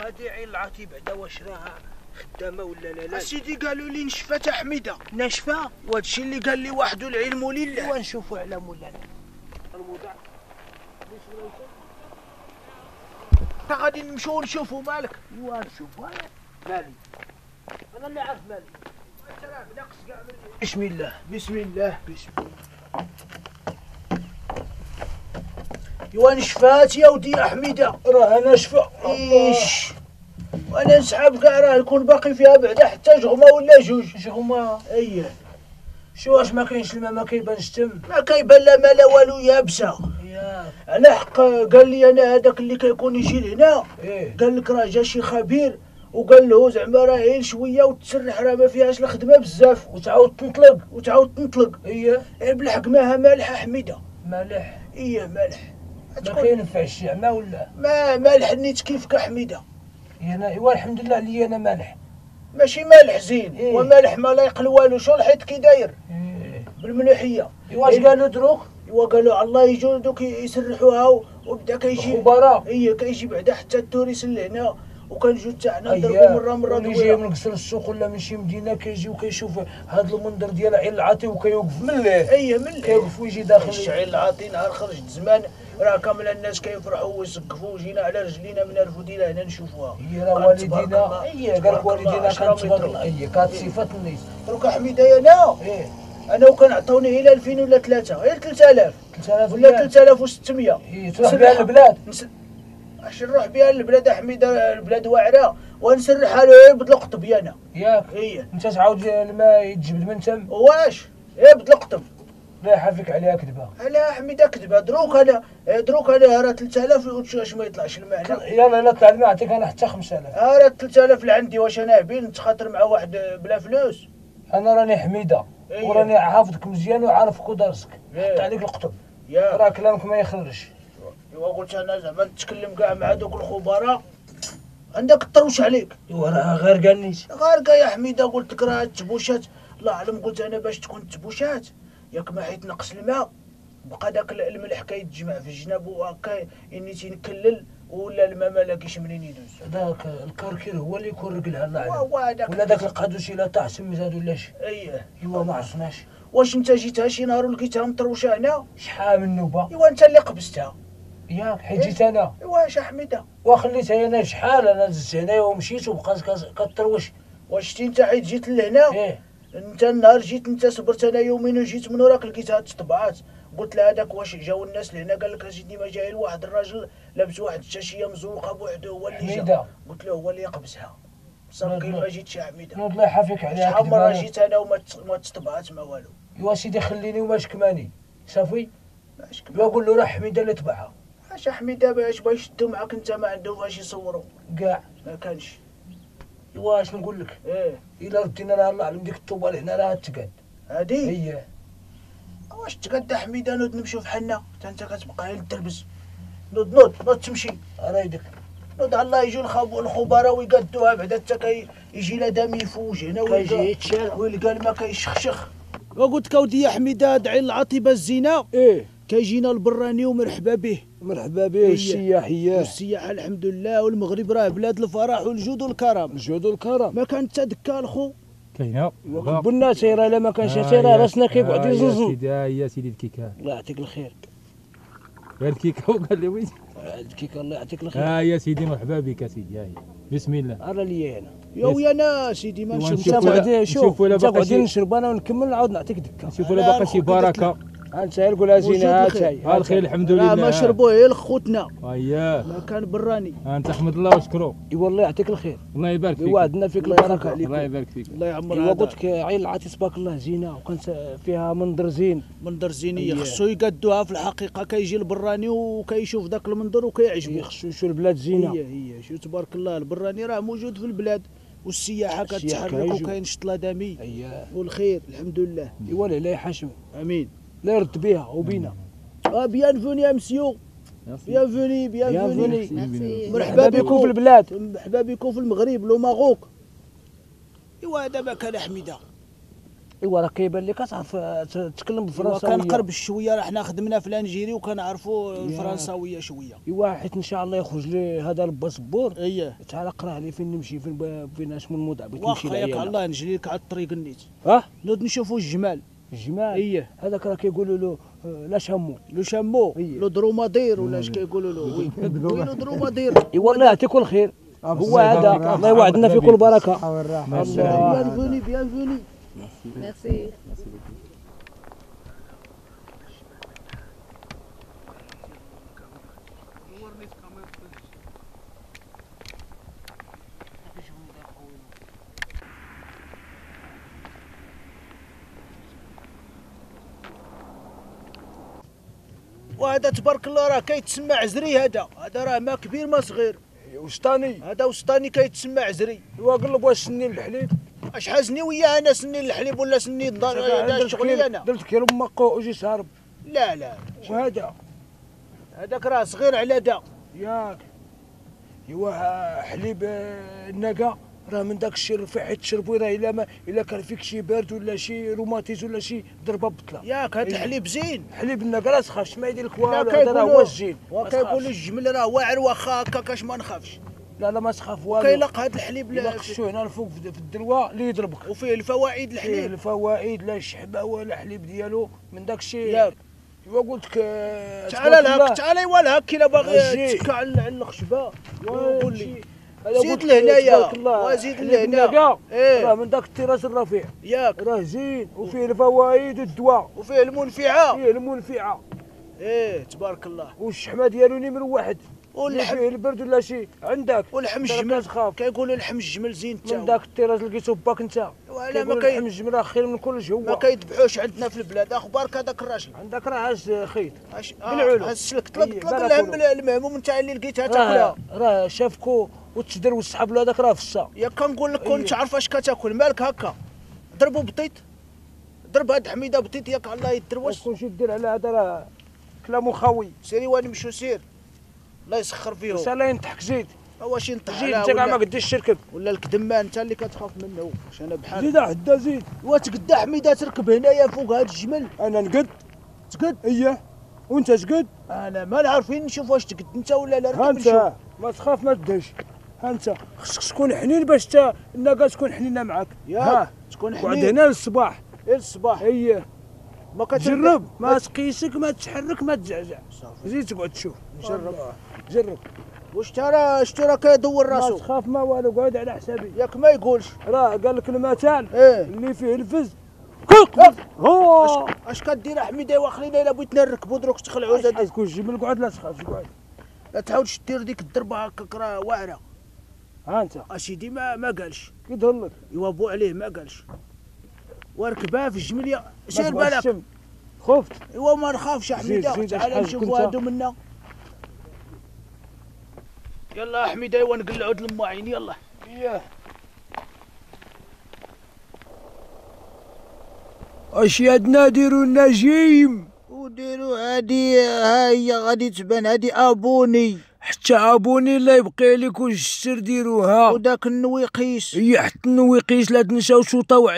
وهادي عين العاطي بعدا واش راها خدامه ولا لا؟ اسيدي قالوا لي نشفات حميده. ناشفه؟ وهادشي اللي قال لي واحد العلم لله. ايوا نشوفوا على مولانا الوضع. تا غادي نمشيو نشوفوا مالك. ايوا نشوفوا مالي، انا اللي عارف مالي. بسم الله بسم الله بسم الله. ايوا نشفات يا ودي يا حميده. راه ناشفه. ايش وانا نسحب كاع راه يكون باقي فيها بعدا حتى جغمه ولا جوج. جغمه؟ اييه. شو واش ما كاينش الماء؟ ما كيبانش التم؟ ما كيبان لا ما لا والو، يابسه. ياك على حق قال لي انا هذاك اللي كيكون يجي لهنا ايه قال لك راه جا شي خبير وقال له زعما راه غير شويه وتسرح، راه ما فيهاش الخدمه بزاف وتعاود تنطلق. وتعاود تنطلق. اييه بالحق ماها مالحه حميده. مالح؟ ايه مالح. ما كينفعش زعما ولا؟ ما مالح نيت كيفك حميده. ايوا الحمد لله عليا انا مالح. ماشي مالح زين. إيه؟ ومالح ما لا يقل والو. شو الحيط كي داير ايه بالملوحيه. ايوا اش قالوا دروك؟ ايوا قالوا الله يجوا دوك يسرحوها وبدا كيجي الخبراء. ايه كيجي بعدا حتى التوريس لهنا وكنجيو حتى حنا نضربو أييه. مره اللي جاي من قصر السوق ولا من شي مدينه كيجي وكيشوف هذا المنظر ديال عين العاطي وكيوقف من الليل. ايه من الليل كيوقف ويجي داخل الشعير العاطي. نهار خرجت زمان راه كامل الناس كيفرحوا ويسقفوا، جينا على رجلينا من الفديله هنا نشوفوها. هي راه والدينا. اييه قال لك والدينا كانت تبارك. اييه كانت صفات الناس. دروك حميده انا ايه انا وكان عطوني الى 2000 ولا 3 غير 3000 3000 ولا 3600. ايه تروح بها البلاد. اش نروح بها للبلاد حميده؟ البلاد واعره ونسرحها له غير بدل القطب انا. ياك ايه انت تعاود الماء يتجبد من تم. واش غير بدل القطب. رايحه فيك عليها كذبه. على حميده كذبه. دروك انا راه 3000 واش ما يطلعش الماء هنا. يلا الا طلع الماء نعطيك انا حتى 5000. راه 3000 اللي عندي. واش انا عبين نتخاطر مع واحد بلا فلوس؟ انا راني حميده. إيه. وراني حافظك مزيان وعارفك ودرسك. إيه. حتى عليك القطب. يا راه كلامك ما يخرجش. ايوا قلت انا زعما نتكلم كاع مع دوك الخبراء عندك الطروش عليك. ايوا راه غير قالنيش. غارقه يا حميده. قلت لك راه التبوشات الله اعلم. قلت انا باش تكون التبوشات ياك ما حيت نقص الماء بقى داك الملح كيتجمع في الجناب وهكا اني تنكلل ولا الماء ما لاقيش منين يدوز. هذاك الكركير هو اللي يكون رجلها الله اعلم. وهذاك ولا داك القادوسي لا تاع سميتها ولا شي. ايه. ايوا ما عرفناش. واش انت جيتها شي نهار ولقيتها مطروشه هنا؟ شحال من نوبه. ايوا انت اللي قبستها. ياك حيت جيت انا ايوا اش حميده وخليتها انا شحال. انا دزت هنايا ومشيت وبقات كتروش. واش انت حيت جيت لهنا؟ ايه انت النهار جيت انت صبرت انا يومين وجيت من وراك لقيتها تطبعات. قلت له هذاك واش جاو الناس لهنا؟ قال لك اسيدي ما جاي واحد الراجل لابس واحد الشاشيه مزوقه بوحده هو اللي جا. حميده قلت له هو اللي يقبسها. صافي كيف ما جيتش يا حميده. نوض الله يحافيك عليها. شحال مره جيت انا وما تطبعات ما والو. ايوا سيدي خليني وما شكماني صافي. اش ايوا قول له راه حميده اللي طبعها. اش حميده باش يشدوا معاك انت ما عندهم فاش يصوروا كاع ما كانش. ايوا اش نقول لك؟ ايه الا ردينا لها الله علم ديك الطوبه اللي هنا راه تقاد. هادي هي واش تقاد حميده؟ نوض نمشيو بحالنا حتى انت كتبقى غير تدربز. نوض تمشي. رايدك نوض الله يجوا الخبراء ويقادوها بعدا حتى كيجي لا دم يفوج هنا كيجي يتشال ويلقى الماء كيشخشخ. وقلت لك اودي يا حميده دعي العاطبه الزينه. ايه كيجينا البراني ومرحبا به. مرحبا به والسياحيه. والسياحه الحمد لله. والمغرب راه بلاد الفرح والجود والكرم. الجود والكرم. ما كان حتى دكا الخو كاينه قلنا سيره الا ما كانش سيره راسنا كيقعد يا يزنزن. سيدي يا سيدي الكيكه. الله يعطيك الخير. غير الكيكه وقال لي وين الكيكه الله يعطيك الخير. يا سيدي مرحبا بك سيدي. هاي بسم الله. راه ليا انا. يا ويانا سيدي ما نشرب. انت قاعدين شوف انت باقي قاعدين نشرب انا ونكمل نعاود نعطيك دكه. شوفوا لا باقي شي بركه. انت نقولها زينه. هات هي الخير الحمد لله. ما شربوه غير خوتنا. اييه ما كان براني. انت احمد الله واشكره. اي والله يعطيك الخير. الله يبارك فيك. وعدنا فيك البركه. الله يبارك فيك. الله يعمر ايوا هذا. قلت لك عين العاطي تبارك الله زينه وكانت فيها منظر زين. منظر زينيه خصو يقادوها في الحقيقه. كيجي البراني وكيشوف ذاك المنظر وكيعجبو. خصو يشوف البلاد زينه. هي شو تبارك الله. البراني راه موجود في البلاد والسياحه كتحرك وكاين شطله دمي. اييه والخير الحمد لله. ايوا لا يحشم. امين. لا يرد بها وبينا. بيانفوني يا مسيو. بيانفوني مرحبا بكم في البلاد. مرحبا بكم في المغرب لو ماروك. ايوا هذا ما كان حميده. ايوا راه كيبان لك تعرف تتكلم بالفرنساويه. كنقرب شويه، راه حنا خدمنا في الانجيري وكنعرفوا الفرنساويه شويه. ايوا حيت ان شاء الله يخرج لي هذا الباسبور. اييه تعال قرا لي فين نمشي، فين اسمه الموضع بغيت نمشي واخا ياك لعيالنا. الله نجري لك على الطريق النيت. نوض نشوفوا الجمال. الجمال اييه هذاك راه كيقولوا له لا شامو. لو شامو إيه. لو درومادير ولا اش كيقولوا له؟ وي لو درومادير. ايوا الله يعطيكم الخير. هو هذا الله يوعدنا فيكم البركه. بيانفوني بيانفوني. ميرسي. وهذا تبارك الله راه كيتسمى عزري. هذا راه ما كبير ما صغير. وسطاني هذا وسطاني كيتسمى عزري. ايوا قلب واش سنين الحليب. اشحال سني ويا انا سني الحليب ولا سني الدار شغلي انا. درت كيلو مقو وجي سارب. لا وهذا هذاك راه صغير على دا ياك. ايوا حليب الناقه راه من داك الشيء الرفيع حيت تشربو، راه الا كان فيك شي بارد ولا شي روماتيز ولا شي ضربه بطله. ياك. هذا الحليب زين. حليب الناقه لا تخافش ما يدير لك والو، هذا راه هو الزين. وكيقولوا الجمل راه واعر واخا هكا كاش ما نخافش. لا ما تخاف والو. كيلق هذا الحليب الا خشو هنا الفوق في الدلوه اللي يضربك. وفيه الفوائد فيه الحليب. الفوائد، لا شحبه ولا حليب ديالو من داك الشيء. ياك. ايوا قلت لك تعال لهاك تعال ايوا لهاك الا باغي تكا على الخشبه قول لي. زيد لهنايا وزيد لهنا. راه من داك الطراز الرفيع ياك. راه زين وفيه الفوائد والدواء وفيه المنفعه. فيه المنفعه. تبارك الله. والشحمه ديالو نمر واحد. واللحم فيه البرد ولا شي عندك. ولحم الجمل كيقولوا لحم الجمل زين حتى من داك الطراز اللي لقيتو باك انت. ولا ما لحم الجمل راه خير من كلشي. هو ما كيذبحوش عندنا في البلاد. اخبارك هذاك الراجل؟ عندك راه هاز خيط بالعلو. السلك طلق المهموم نتاع اللي لقيتها تاكلها. راه شافكو وتشدر وسحب له هذاك راه فصا. يا كنقول لك كنت عارف اش كتاكل مالك هكا. ضربوا بطيط. ضرب هاد حميده بطيط ياك الله يدروش. كلشي دير على هذا راه كلامو خاوي. سيري ونمشيو سير الله يسخر فيهم. سالا ينطحك زيد. واش ينطح زيد انت كاع ما قديش شركك. ولا الكدمان انت اللي كتخاف منه. واش انا بحال زيد حدا زيد. وتقدا حميده تركب هنايا فوق هاد الجمل. انا نقد. تقد؟ اييه. وانت تقد؟ انا ما نعرفين نشوف واش تقد انت ولا لا. ها انت ما تخاف ما تدهش. ها انت خصك تكون حنين باش تا الناقه تكون حنينه معاك. ها تكون حنين. وعد هنا للصباح. الصباح. اييه. ما جرب ما تقيسك ما تحرك ما تزعزع. زيد تقعد تشوف. نجرب. جرب. واش ترى كيدور راسو. ما تخاف ما والو قعد على حسابي. ياك ما يقولش. راه قال لك المثل اللي فيه الفز هو اش كدير حميده واخلينا الا بغيتنا نركبوا دروك تخلعوا زاد. تكون الجمل قعد لا تخاف قعد. لا تعاودش دير ديك الضربه هكاك راه واعره. ها انت اسيدي ما قالش. كيظهر لك يوابو عليه ما قالش. واركبها في الجمل سير بالك. خفت. ايوا ما نخافش حميده. تعال نشوفوا هادو منا. يلا حميده ايوا نقلعوا الماعين يلا. اييه. اش يدنا ديروا النجيم وديروا هادي ها هي غادي تبان هادي ابوني. حتى ابوني الله يبقي لك والجسر ديروها. وداك النويقيس. هي حتى النويقيس لا تنساو شو طوع.